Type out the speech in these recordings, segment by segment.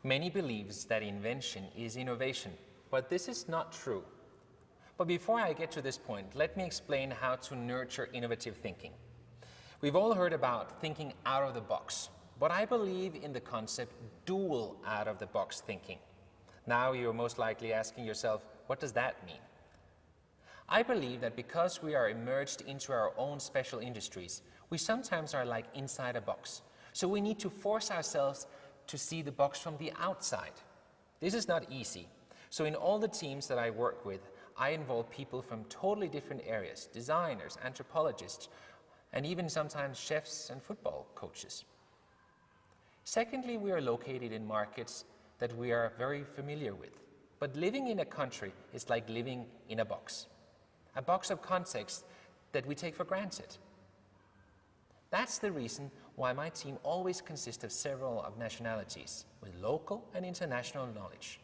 Many believes that invention is innovation, but this is not true. But before I get to this point, let me explain how to nurture innovative thinking. We've all heard about thinking out of the box, but I believe in the concept dual out-of-the-box thinking. Now you're most likely asking yourself, what does that mean? I believe that because we are immersed into our own special industries, we sometimes are like inside a box. So we need to force ourselves to see the box from the outside. This is not easy. So in all the teams that I work with, I involve people from totally different areas, designers, anthropologists, and even sometimes chefs and football coaches. Secondly, we are located in markets that we are very familiar with. But living in a country is like living in a box of context that we take for granted. That's the reason why my team always consists of several nationalities with local and international knowledge.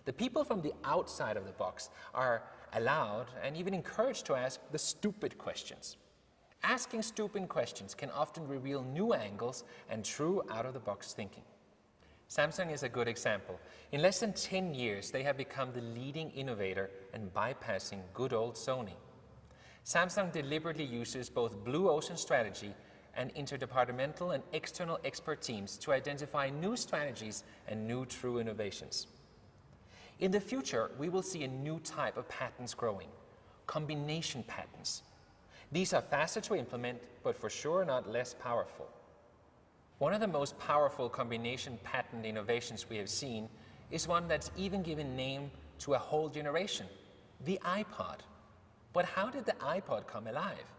The people from the outside of the box are allowed and even encouraged to ask the stupid questions. Asking stupid questions can often reveal new angles and true out-of-the-box thinking. Samsung is a good example. In less than 10 years, they have become the leading innovator and bypassing good old Sony. Samsung deliberately uses both blue ocean strategy and interdepartmental and external expert teams to identify new strategies and new true innovations. In the future, we will see a new type of patents growing, combination patents. These are faster to implement, but for sure not less powerful. One of the most powerful combination patent innovations we have seen is one that's even given name to a whole generation, the iPod. But how did the iPod come alive?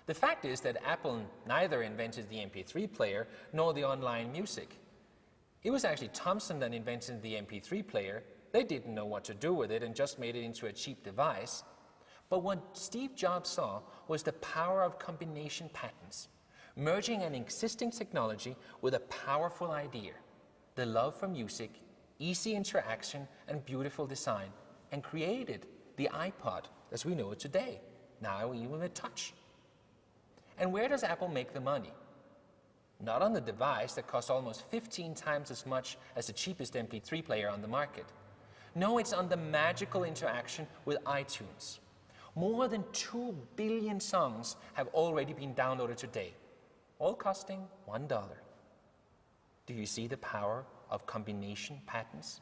The fact is that Apple neither invented the MP3 player nor the online music. It was actually Thomson that invented the MP3 player. They didn't know what to do with it and just made it into a cheap device. But what Steve Jobs saw was the power of combination patents, merging an existing technology with a powerful idea, the love for music, easy interaction, and beautiful design, and created the iPod as we know it today, now even with touch. And where does Apple make the money? Not on the device that costs almost 15 times as much as the cheapest MP3 player on the market. No, it's on the magical interaction with iTunes. More than 2 billion songs have already been downloaded today, all costing $1. Do you see the power of combination patents?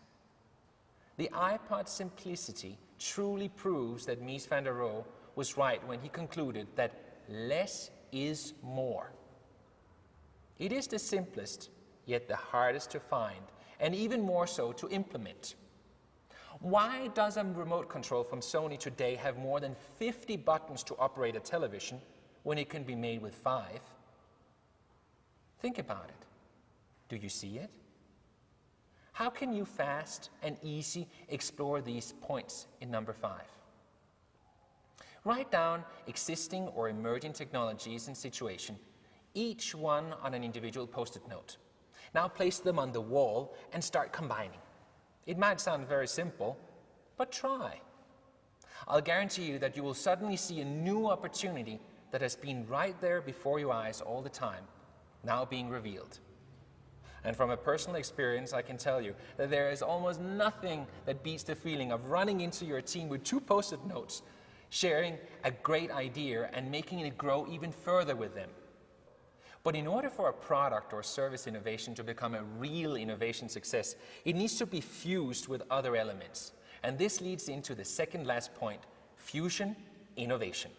The iPod simplicity truly proves that Mies van der Rohe was right when he concluded that less is more. It is the simplest, yet the hardest to find, and even more so to implement. Why does a remote control from Sony today have more than 50 buttons to operate a television when it can be made with 5? Think about it. Do you see it? How can you fast and easy explore these points in number 5? Write down existing or emerging technologies and situation, each one on an individual post-it note. Now place them on the wall and start combining. It might sound very simple, but try. I'll guarantee you that you will suddenly see a new opportunity that has been right there before your eyes all the time, now being revealed. And from a personal experience, I can tell you that there is almost nothing that beats the feeling of running into your team with 2 post-it notes, sharing a great idea and making it grow even further with them. But in order for a product or service innovation to become a real innovation success, it needs to be fused with other elements. And this leads into the second last point, fusion innovation.